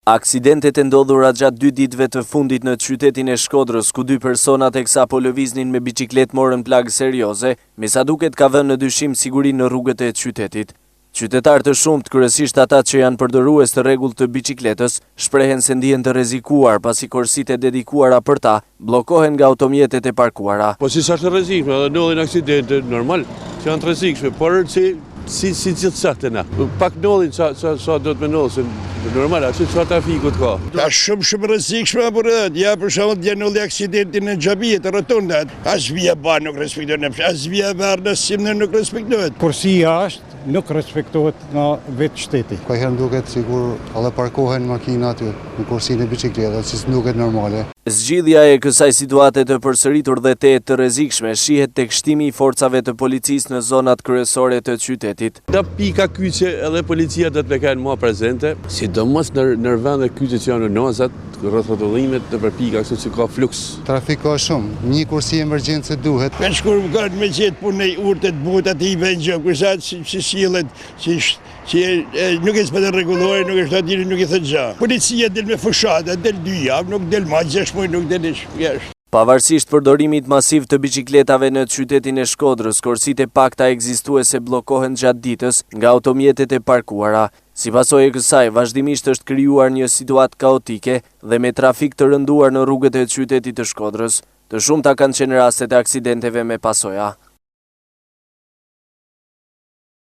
Aksidentet e ndodhura gjatë 2 ditëve të fundit në qytetin e Shkodrës, ku 2 persona teksa po lëviznin me biçikletë morën plagë serioze, me sa duket ka vënë në dyshim sigurinë në rrugët e qytetit. Qytetarë të shumt, kryesisht ata që janë përdorues të rregullt të biçikletës, shprehen se ndihen të rrezikuar pasi korsitë e dedikuara për ta bllokohen nga automjetet e parkuara. Po si sa të rrezikshme, edhe ndodhin aksidente normal, që janë të rrezikshme, por si gjithë saktena. Pak ndodhin sa do të më ndodhin. Normal, ashtu çfarë trafikut ka. Është shumë rrezikshme por ja për shembull dje ndodhi aksidenti në xhamie të rotondat. As via ba nuk respektohet, as via varda simnë nuk respektohet. Kursia është nuk respektohet nga vetë shteti. Ka herë duket sikur edhe parkohen makina aty në kursinë e biçikletës, që s'duket normale. Zgjidhja e kësaj situate të përsëritur dhe të rrezikshme shihet tek shtimi i forcave të policisë në zonat kryesore të qytetit. Nga pika kyçe edhe policia do të kenë më prezente, sidomos në vende kyçe që janë në nozat, rreth rrotullimet në përpika kështu që ka fluks. Trafik ka shumë, një kursi emergjencë duhet. Për shkur kanë me gjetë punë urtet butat i vëngjë, kushat si sillet, si nuk e s'pëtë rregulluar, nuk është aty, nuk e thot gjë. Policia del me fushata, del 2 javë, nuk del më 6 muaj, nuk del jashtë. Pavarësisht përdorimit masiv të biçikletave në qytetin e Shkodrës, korsitë e pakta ekzistuese bllokohen gjatë ditës nga automjetet e parkuara. Si pasojë e kësaj, vazhdimisht është krijuar një situatë kaotike dhe me trafik të rënduar në rrugët e qytetit të Shkodrës. Të shumta kanë qenë rastet e aksidenteve me pasoja.